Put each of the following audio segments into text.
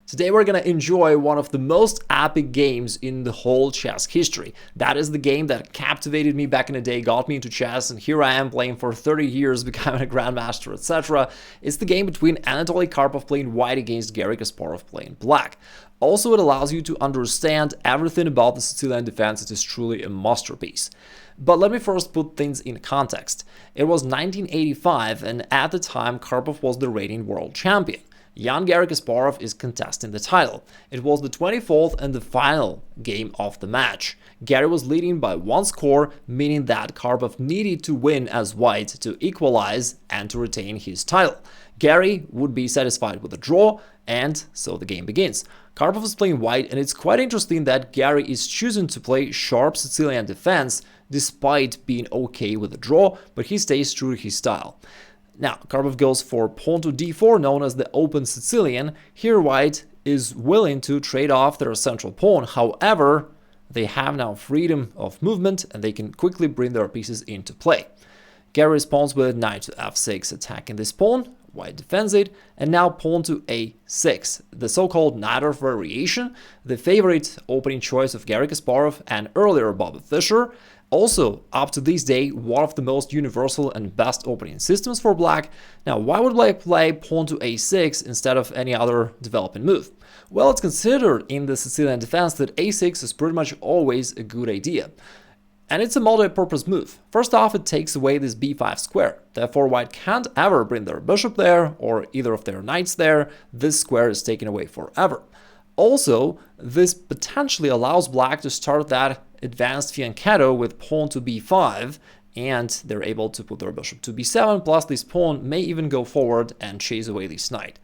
Today we're gonna enjoy one of the most epic games in the whole chess history. That is the game that captivated me back in the day, got me into chess, and here I am playing for 30 years, becoming a grandmaster, etc. It's the game between Anatoly Karpov playing white against Garry Kasparov playing black. Also, it allows you to understand everything about the Sicilian Defense. It is truly a masterpiece. But let me first put things in context. It was 1985, and at the time Karpov was the reigning world champion. Young Garry Kasparov is contesting the title. It was the 24th and the final game of the match. Garry was leading by one score, meaning that Karpov needed to win as white to equalize and to retain his title. Garry would be satisfied with a draw, and so the game begins. Karpov is playing white, and it's quite interesting that Garry is choosing to play sharp Sicilian defense despite being okay with a draw, but he stays true to his style. Now, Karpov goes for pawn to d4, known as the open Sicilian. Here white is willing to trade off their central pawn. However, they have now freedom of movement and they can quickly bring their pieces into play. Garry responds with knight to f6, attacking this pawn. White defends it, and now pawn to a6, the so-called Najdorf Variation, the favorite opening choice of Garry Kasparov and earlier Bobby Fischer. Also, up to this day, one of the most universal and best opening systems for black. Now, why would black play pawn to a6 instead of any other developing move? Well, it's considered in the Sicilian defense that a6 is pretty much always a good idea. And it's a multi-purpose move. First off, it takes away this b5 square. Therefore, white can't ever bring their bishop there or either of their knights there. This square is taken away forever. Also, this potentially allows black to start that advanced fianchetto with pawn to b5, and they're able to put their bishop to b7, plus this pawn may even go forward and chase away this knight.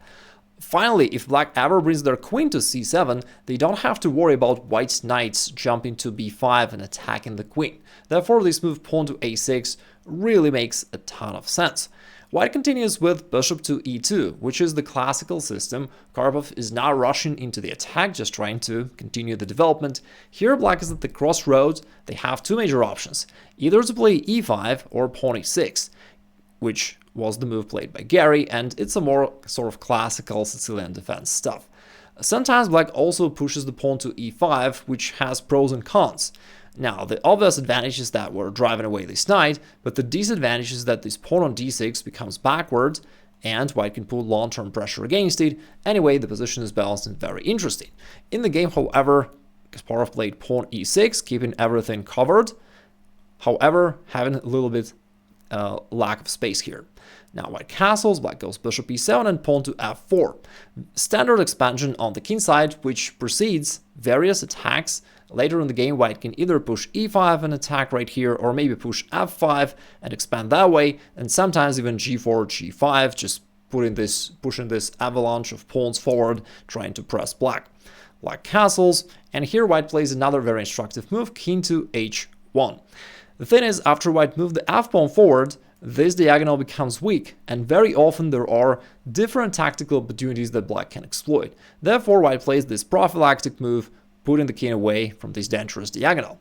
Finally, if black ever brings their queen to c7, they don't have to worry about white's knights jumping to b5 and attacking the queen. Therefore, this move pawn to a6 really makes a ton of sense. White continues with bishop to e2, which is the classical system. Karpov is now rushing into the attack, just trying to continue the development. Here, black is at the crossroads. They have two major options, either to play e5 or pawn e6, which was the move played by Garry, and it's a more sort of classical Sicilian defense stuff. Sometimes black also pushes the pawn to e5, which has pros and cons. Now, the obvious advantage is that we're driving away this knight, but the disadvantage is that this pawn on d6 becomes backward, and white can put long-term pressure against it. Anyway, the position is balanced and very interesting. In the game, however, Kasparov played pawn e6, keeping everything covered, however, having a little bit lack of space here. Now white castles, black goes bishop e7 and pawn to f4. Standard expansion on the king side, which precedes various attacks. Later in the game, white can either push e5 and attack right here, or maybe push f5 and expand that way, and sometimes even g4, g5, just pushing this avalanche of pawns forward, trying to press black. Black castles, and here white plays another very instructive move, king to h1. The thing is, after white moved the f-pawn forward, this diagonal becomes weak, and very often there are different tactical opportunities that black can exploit. Therefore, white plays this prophylactic move, putting the king away from this dangerous diagonal.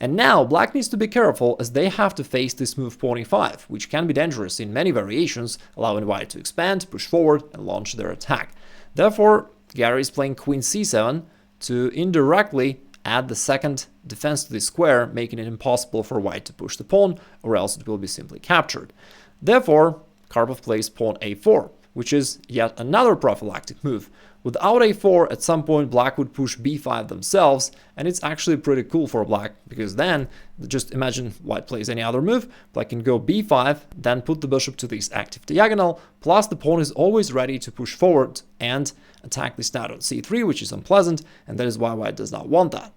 And now, black needs to be careful as they have to face this move pawn e5, which can be dangerous in many variations, allowing white to expand, push forward, and launch their attack. Therefore, Garry is playing queen c7 to indirectly add the second defense to the square, making it impossible for white to push the pawn, or else it will be simply captured. Therefore, Karpov plays pawn a4, which is yet another prophylactic move. Without a4, at some point black would push b5 themselves, and it's actually pretty cool for black, because then, just imagine white plays any other move, black can go b5, then put the bishop to this active diagonal, plus the pawn is always ready to push forward and attack this knight on c3, which is unpleasant, and that is why white does not want that.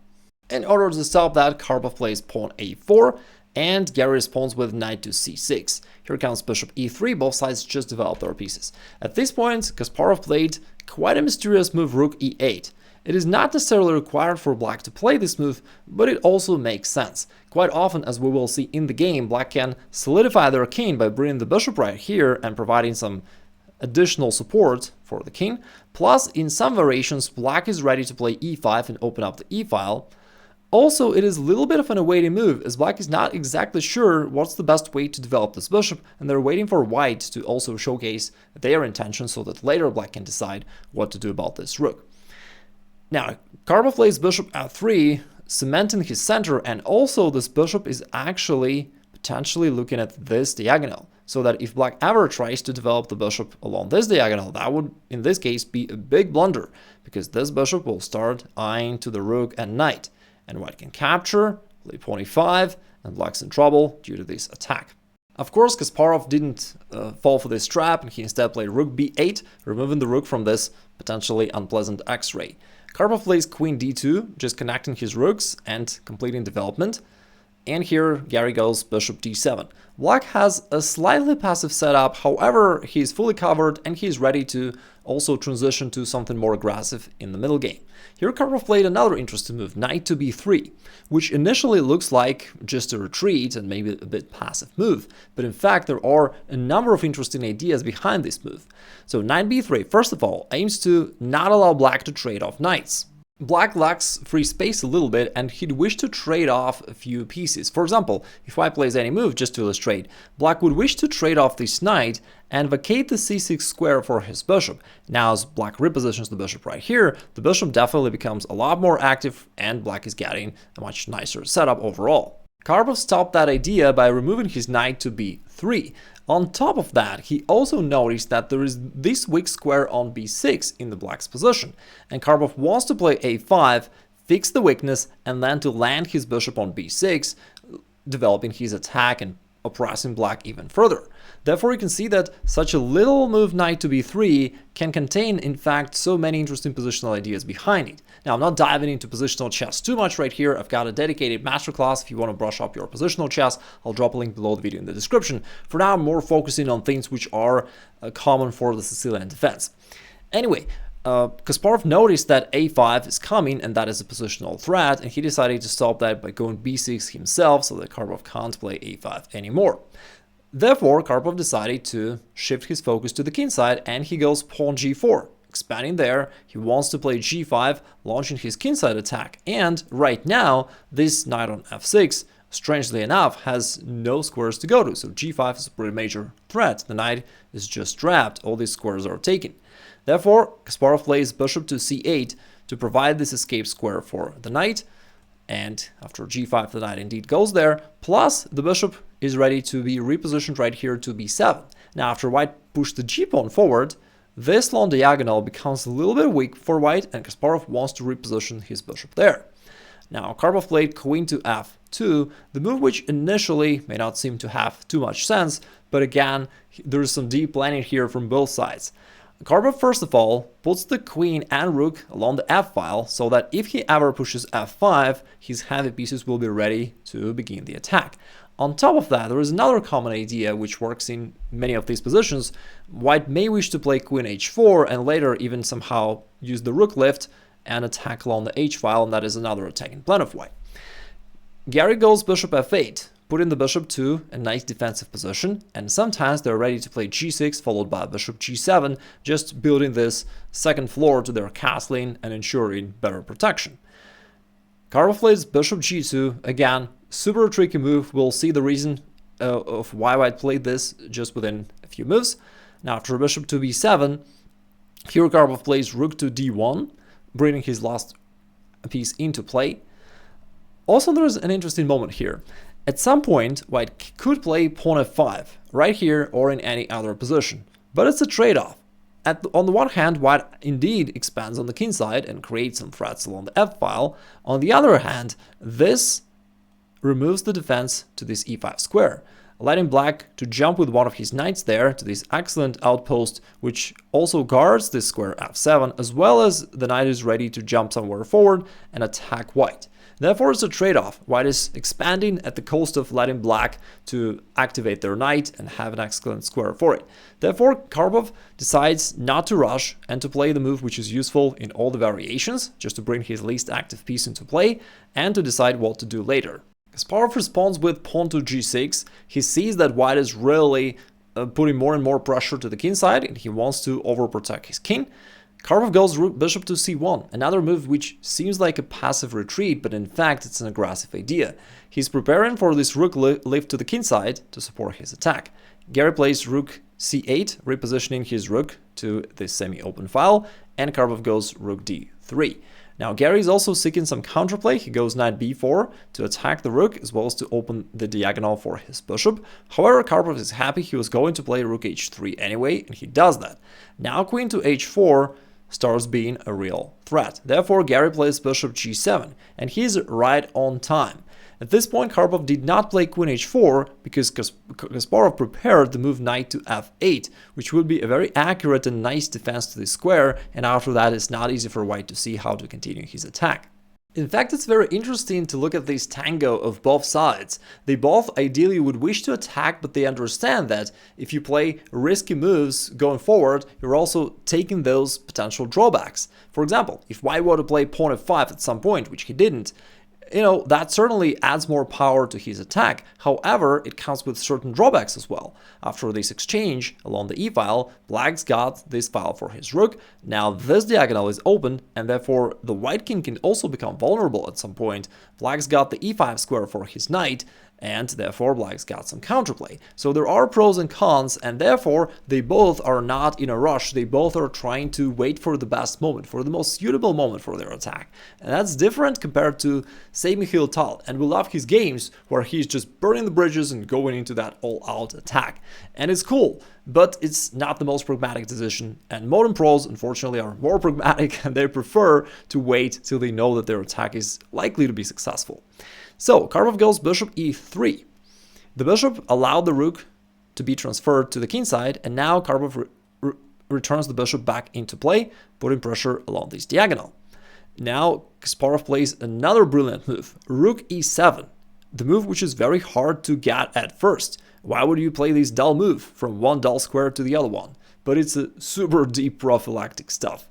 In order to stop that, Karpov plays pawn a4, and Garry responds with knight to c6. Here comes bishop e3, both sides just develop their pieces. At this point, Kasparov played quite a mysterious move, rook e8. It is not necessarily required for black to play this move, but it also makes sense. Quite often, as we will see in the game, black can solidify their king by bringing the bishop right here and providing some additional support for the king. Plus, in some variations, black is ready to play e5 and open up the e-file. Also, it is a little bit of an awaiting move, as black is not exactly sure what's the best way to develop this bishop, and they're waiting for white to also showcase their intention so that later black can decide what to do about this rook. Now, Karpov plays bishop f3, cementing his center, and also this bishop is actually potentially looking at this diagonal. So that if black ever tries to develop the bishop along this diagonal, that would, in this case, be a big blunder, because this bishop will start eyeing to the rook and knight, and white can capture, play pawn e5, and black's in trouble due to this attack. Of course, Kasparov didn't fall for this trap, and he instead played rook b8, removing the rook from this potentially unpleasant x-ray. Karpov plays queen d2, just connecting his rooks and completing development. And here Garry goes bishop d7. Black has a slightly passive setup, however, he's fully covered and he's ready to also transition to something more aggressive in the middle game. Here Karpov played another interesting move, knight to b3, which initially looks like just a retreat and maybe a bit passive move, but in fact there are a number of interesting ideas behind this move. So knight b3, first of all, aims to not allow black to trade off knights. Black lacks free space a little bit and he'd wish to trade off a few pieces. For example, if white plays any move, just to illustrate, black would wish to trade off this knight and vacate the c6 square for his bishop. Now as black repositions the bishop right here, the bishop definitely becomes a lot more active and black is getting a much nicer setup overall. Karpov stopped that idea by removing his knight to b3. On top of that, he also noticed that there is this weak square on b6 in the black's position, and Karpov wants to play a5, fix the weakness, and then to land his bishop on b6, developing his attack and oppressing black even further. Therefore, you can see that such a little move knight to b3 can contain, in fact, so many interesting positional ideas behind it. Now, I'm not diving into positional chess too much right here. I've got a dedicated masterclass if you want to brush up your positional chess. I'll drop a link below the video in the description. For now, I'm more focusing on things which are common for the Sicilian defense. Anyway, Kasparov noticed that a5 is coming and that is a positional threat, and he decided to stop that by going b6 himself so that Karpov can't play a5 anymore. Therefore, Karpov decided to shift his focus to the king side and he goes pawn g4. Expanding there, he wants to play g5, launching his kingside attack, and right now, this knight on f6, strangely enough, has no squares to go to, so g5 is a pretty major threat. The knight is just trapped, all these squares are taken. Therefore, Kasparov plays bishop to c8 to provide this escape square for the knight, and after g5 the knight indeed goes there, plus the bishop is ready to be repositioned right here to b7. Now after white pushed the g-pawn forward, this long diagonal becomes a little bit weak for white and Kasparov wants to reposition his bishop there. Now Karpov played queen to f2, the move which initially may not seem to have too much sense, but again, there's some deep planning here from both sides. Karpov first of all puts the queen and rook along the f-file so that if he ever pushes f5, his heavy pieces will be ready to begin the attack. On top of that, there is another common idea which works in many of these positions. White may wish to play queen h4 and later even somehow use the rook lift and attack along the h-file, and that is another attacking plan of white. Garry goes bishop f8, putting the bishop to a nice defensive position, and sometimes they're ready to play g6 followed by bishop g7, just building this second floor to their castling and ensuring better protection. Karpov plays bishop g2, again, super tricky move. We'll see the reason of why white played this just within a few moves. Now after bishop to b7, here Karpov plays rook to d1, bringing his last piece into play. Also, there's an interesting moment here. At some point, white could play pawn f5, right here or in any other position, but it's a trade-off. On the one hand, white indeed expands on the king side and creates some threats along the f-file. On the other hand, this removes the defense to this e5 square, letting black to jump with one of his knights there to this excellent outpost, which also guards this square f7, as well as the knight is ready to jump somewhere forward and attack white. Therefore, it's a trade-off. White is expanding at the cost of letting black to activate their knight and have an excellent square for it. Therefore, Karpov decides not to rush and to play the move which is useful in all the variations, just to bring his least active piece into play and to decide what to do later. Kasparov responds with pawn to g6. He sees that white is really putting more and more pressure to the king side and he wants to overprotect his king. Karpov goes bishop to c1, another move which seems like a passive retreat, but in fact it's an aggressive idea. He's preparing for this rook lift to the king side to support his attack. Garry plays rook c8, repositioning his rook to this semi-open file, and Karpov goes rook d3. Now Garry is also seeking some counterplay. He goes knight b4 to attack the rook as well as to open the diagonal for his bishop. However, Karpov is happy. He was going to play rook h3 anyway, and he does that. Now queen to h4 starts being a real threat. Therefore, Garry plays bishop g7, and he's right on time. At this point, Karpov did not play queen h4 because Kasparov prepared the move knight to f8, which would be a very accurate and nice defense to the square, and after that it's not easy for white to see how to continue his attack. In fact, it's very interesting to look at this tango of both sides. They both ideally would wish to attack, but they understand that if you play risky moves going forward, you're also taking those potential drawbacks. For example, if white were to play pawn f5 at some point, which he didn't, that certainly adds more power to his attack. However, it comes with certain drawbacks as well. After this exchange along the e-file, black's got this file for his rook. Now this diagonal is open, and therefore the white king can also become vulnerable at some point. Black's got the e5 square for his knight, and therefore black's got some counterplay. So there are pros and cons, and therefore they both are not in a rush. They both are trying to wait for the best moment, for the most suitable moment for their attack. And that's different compared to, say, Mikhail Tal. And we love his games where he's just burning the bridges and going into that all-out attack. And it's cool, but it's not the most pragmatic decision. And modern pros, unfortunately, are more pragmatic, and they prefer to wait till they know that their attack is likely to be successful. So Karpov goes bishop e3. The bishop allowed the rook to be transferred to the king side, and now Karpov returns the bishop back into play, putting pressure along this diagonal. Now Kasparov plays another brilliant move, rook e7, the move which is very hard to get at first. Why would you play this dull move from one dull square to the other one? But it's a super deep prophylactic stuff.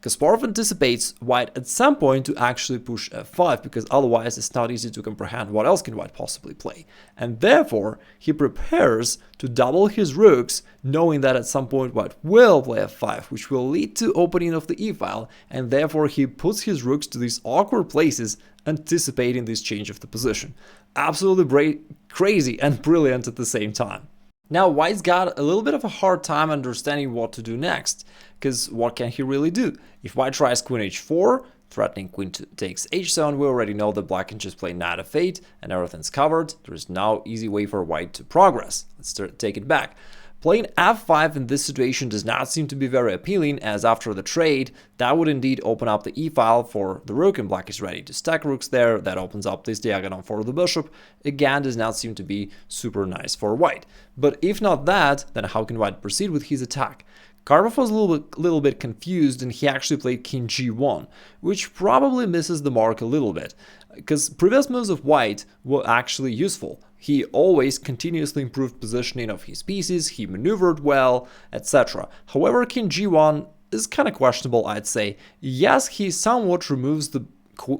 Kasparov anticipates white at some point to actually push f5, because otherwise it's not easy to comprehend what else can white possibly play. And therefore, he prepares to double his rooks, knowing that at some point white will play f5, which will lead to opening of the e-file, and therefore he puts his rooks to these awkward places, anticipating this change of the position. Absolutely crazy and brilliant at the same time. Now white's got a little bit of a hard time understanding what to do next, because what can he really do? If white tries queen h4, threatening queen takes h7, we already know that black can just play knight f8 and everything's covered. There is no easy way for white to progress. Let's take it back. Playing f5 in this situation does not seem to be very appealing, as after the trade, that would indeed open up the e-file for the rook, and black is ready to stack rooks there. That opens up this diagonal for the bishop. Again, does not seem to be super nice for white. But if not that, then how can white proceed with his attack? Karpov was a little bit confused, and he actually played king g1, which probably misses the mark a little bit, because previous moves of white were actually useful. He always continuously improved positioning of his pieces, he maneuvered well, etc. However, king g1 is kind of questionable, I'd say. Yes, he somewhat removes the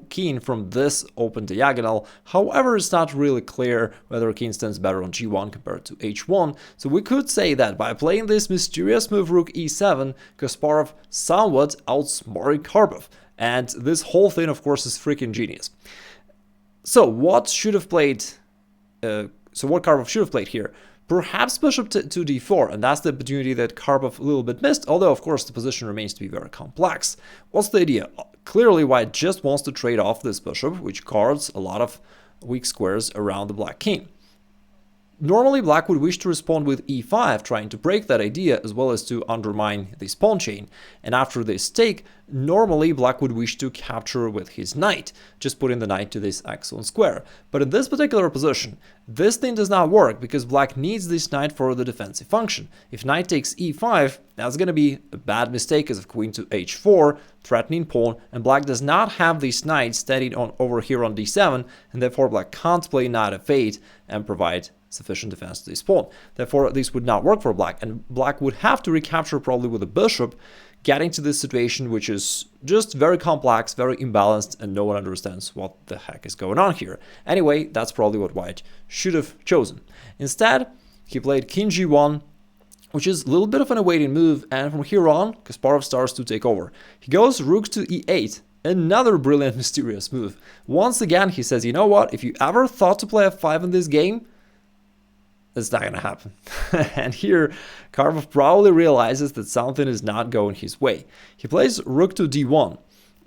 king from this open diagonal, however it's not really clear whether king stands better on g1 compared to h1, so we could say that by playing this mysterious move rook e7, Kasparov somewhat outsmarted Karpov, and this whole thing of course is freaking genius. So what Karpov should have played here? Perhaps bishop to d4, and that's the opportunity that Karpov a little bit missed, although of course the position remains to be very complex. What's the idea? Clearly white just wants to trade off this bishop, which guards a lot of weak squares around the black king. Normally black would wish to respond with e5, trying to break that idea as well as to undermine this pawn chain, and after this take, normally black would wish to capture with his knight, just putting the knight to this excellent square. But in this particular position, this thing does not work because black needs this knight for the defensive function. If knight takes e5, that's going to be a bad mistake as of queen to h4, threatening pawn, and black does not have this knight steadied over here on d7, and therefore black can't play knight f8 and provide sufficient defense to this pawn. Therefore, this would not work for black, and black would have to recapture probably with a bishop, getting to this situation which is just very complex, very imbalanced, and no one understands what the heck is going on here. Anyway, that's probably what white should have chosen. Instead, he played king g1, which is a little bit of an awaiting move, and from here on, Kasparov starts to take over. He goes rook to e8, another brilliant, mysterious move. Once again, he says, you know what, if you ever thought to play f5 in this game, It's not gonna happen. And here, Karpov probably realizes that something is not going his way. He plays rook to d1,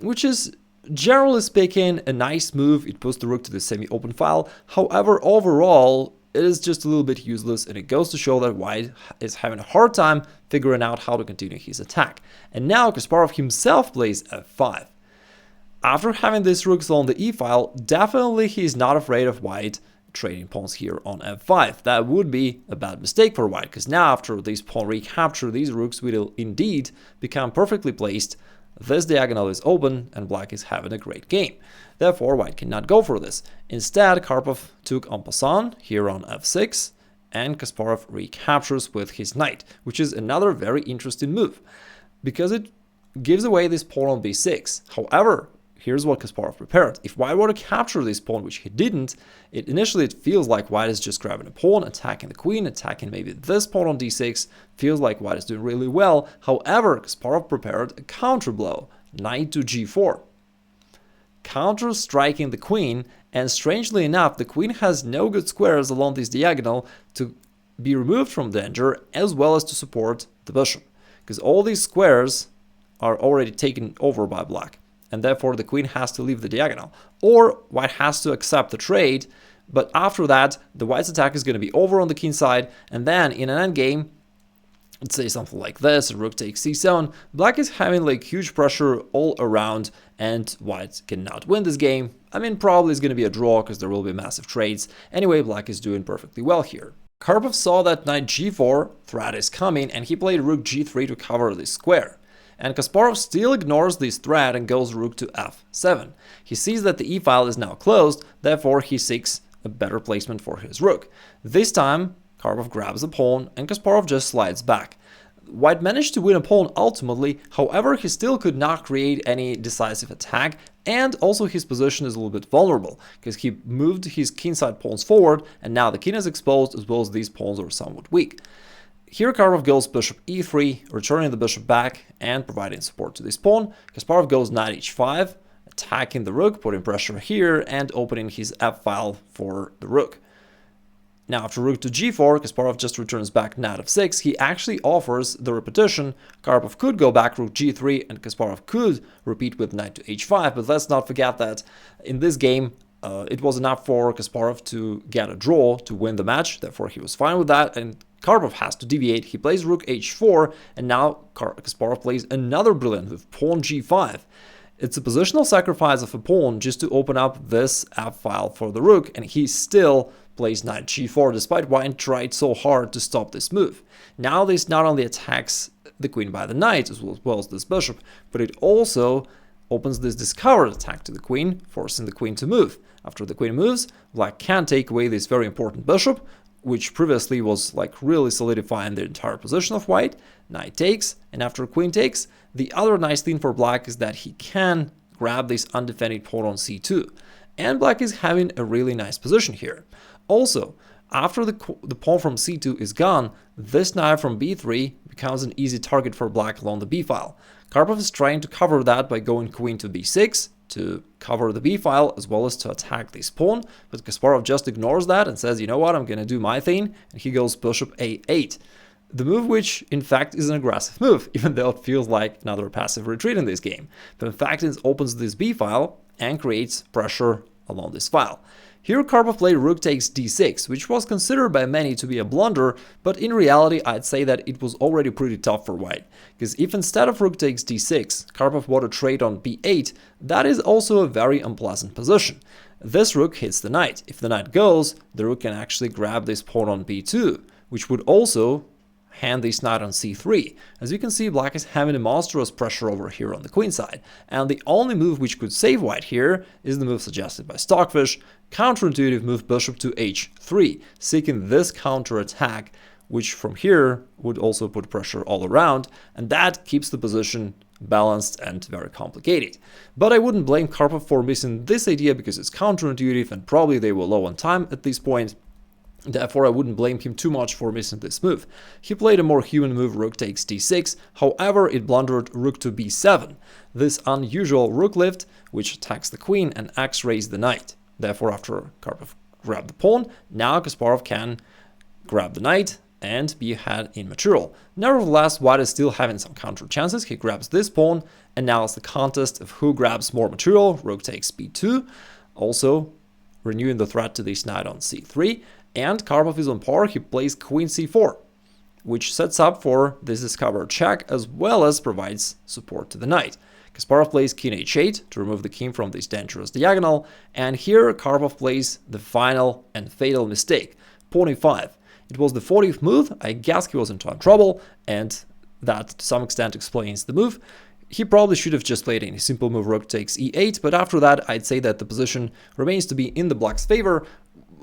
which is, generally speaking, a nice move. It puts the rook to the semi-open file. However, overall, it is just a little bit useless, and it goes to show that white is having a hard time figuring out how to continue his attack. And now Kasparov himself plays f5. After having these rooks along the e-file, definitely he's not afraid of white trading pawns here on f5. That would be a bad mistake for white, because now after this pawn recapture, these rooks will indeed become perfectly placed. This diagonal is open and black is having a great game. Therefore, white cannot go for this. Instead, Karpov took en passant here on f6, and Kasparov recaptures with his knight, which is another very interesting move, because it gives away this pawn on b6. However, here's what Kasparov prepared. If white were to capture this pawn, which he didn't, initially it feels like white is just grabbing a pawn, attacking the queen, attacking maybe this pawn on d6. Feels like white is doing really well. However, Kasparov prepared a counter blow, knight to g4. Counter striking the queen, and strangely enough, the queen has no good squares along this diagonal to be removed from danger, as well as to support the bishop, because all these squares are already taken over by black, and therefore the queen has to leave the diagonal, or white has to accept the trade. But after that, the white's attack is going to be over on the king side, and then in an endgame, let's say something like this, rook takes c7, black is having like huge pressure all around, and white cannot win this game. I mean, probably it's going to be a draw because there will be massive trades. Anyway, black is doing perfectly well here. Karpov saw that knight g4 threat is coming, and he played rook g3 to cover this square. And Kasparov still ignores this threat and goes rook to f7. He sees that the e-file is now closed, therefore he seeks a better placement for his rook. This time, Karpov grabs a pawn, and Kasparov just slides back. White managed to win a pawn ultimately, however he still could not create any decisive attack, and also his position is a little bit vulnerable, because he moved his kingside pawns forward, and now the king is exposed, as well as these pawns are somewhat weak. Here Karpov goes bishop e3, returning the bishop back and providing support to this pawn. Kasparov goes knight h5, attacking the rook, putting pressure here, and opening his f-file for the rook. Now after rook to g4, Kasparov just returns back knight f6. He actually offers the repetition. Karpov could go back rook g3, and Kasparov could repeat with knight to h5, but let's not forget that in this game, it was enough for Kasparov to get a draw to win the match, therefore he was fine with that, and Karpov has to deviate. He plays rook h4, and now Kasparov plays another brilliant move, pawn g5. It's a positional sacrifice of a pawn just to open up this f-file for the rook, and he still plays knight g4, despite white tried so hard to stop this move. Now this not only attacks the queen by the knight, as well as this bishop, but it also opens this discovered attack to the queen, forcing the queen to move. After the queen moves, black can take away this very important bishop, which previously was like really solidifying the entire position of white. Knight takes, and after queen takes, the other nice thing for black is that he can grab this undefended pawn on c2, and black is having a really nice position here. Also, after the pawn from c2 is gone, this knight from b3 becomes an easy target for black along the b-file. Karpov is trying to cover that by going queen to b6 to cover the b-file, as well as to attack this pawn, but Kasparov just ignores that and says, you know what, I'm gonna do my thing, and he goes bishop a8. The move which, in fact, is an aggressive move, even though it feels like another passive retreat in this game. But in fact, it opens this b-file and creates pressure along this file. Here Karpov played rook takes d6, which was considered by many to be a blunder, but in reality I'd say that it was already pretty tough for white, because if instead of rook takes d6, Karpov were to trade on b8, that is also a very unpleasant position. This rook hits the knight. If the knight goes, the rook can actually grab this pawn on b2, which would also hand this knight on c3. As you can see, black is having a monstrous pressure over here on the queen side, and the only move which could save white here is the move suggested by Stockfish, counterintuitive move bishop to h3, seeking this counter attack, which from here would also put pressure all around, and that keeps the position balanced and very complicated. But I wouldn't blame Karpov for missing this idea, because it's counterintuitive and probably they were low on time at this point. Therefore, I wouldn't blame him too much for missing this move. He played a more human move, rook takes d6, however it blundered rook to b7, this unusual rook lift which attacks the queen and x-rays the knight. Therefore, after Karpov grabbed the pawn, now Kasparov can grab the knight, and be ahead in material. Nevertheless, white is still having some counter chances. He grabs this pawn, and now it's the contest of who grabs more material. Rook takes b2, also renewing the threat to this knight on c3, and Karpov is on par. He plays queen c4, which sets up for this discovered check, as well as provides support to the knight. Kasparov plays king h8 to remove the king from this dangerous diagonal, and here Karpov plays the final and fatal mistake, pawn e5. It was the 40th move. I guess he was in trouble, and that to some extent explains the move. He probably should have just played any simple move, rook takes e8, but after that I'd say that the position remains to be in the black's favor.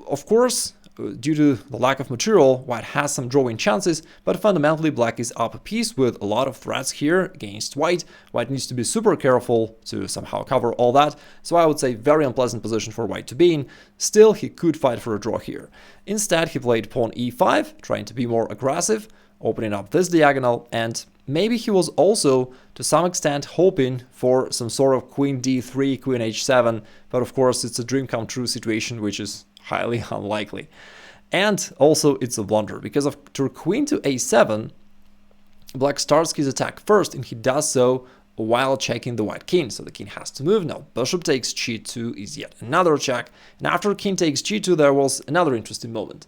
Of course, due to the lack of material, white has some drawing chances, but fundamentally black is up a piece with a lot of threats here against white. White needs to be super careful to somehow cover all that, so I would say very unpleasant position for white to be in. Still, he could fight for a draw here. Instead, he played pawn e5, trying to be more aggressive, opening up this diagonal, and maybe he was also to some extent hoping for some sort of queen d3, queen h7, but of course it's a dream come true situation, which is highly unlikely. And also it's a blunder, because after queen to a7, black starts his attack first, and he does so while checking the white king, so the king has to move. Now bishop takes g2 is yet another check, and after king takes g2 there was another interesting moment.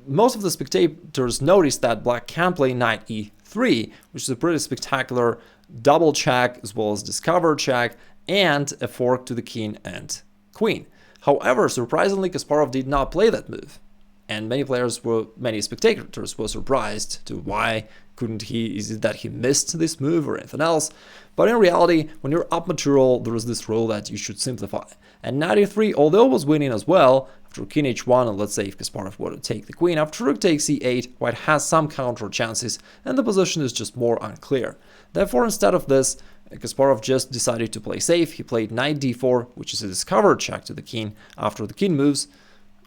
Most of the spectators noticed that black can play knight e3, which is a pretty spectacular double check as well as discover check and a fork to the king and queen. However, surprisingly, Kasparov did not play that move, and many spectators were surprised to why couldn't he. Is it that he missed this move or anything else? But in reality, when you're up material, there is this rule that you should simplify. And knight e3, although was winning as well, after king h1, and let's say if Kasparov were to take the queen, after rook takes e8, white has some counter chances, and the position is just more unclear. Therefore, instead of this, Kasparov just decided to play safe. He played knight d4, which is a discovered check to the king. After the king moves,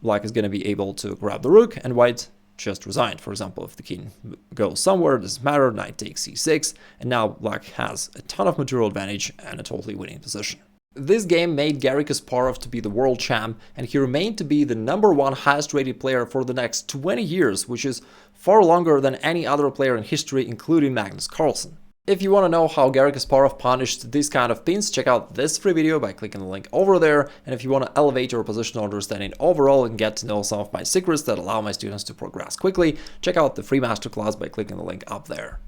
black is going to be able to grab the rook, and white just resigned. For example, if the king goes somewhere, it doesn't matter, knight takes c6, and now black has a ton of material advantage and a totally winning position. This game made Garry Kasparov to be the world champ, and he remained to be the #1 highest rated player for the next 20 years, which is far longer than any other player in history, including Magnus Carlsen. If you want to know how Garry Kasparov punished these kind of pins, check out this free video by clicking the link over there. And if you want to elevate your positional understanding overall and get to know some of my secrets that allow my students to progress quickly, check out the free masterclass by clicking the link up there.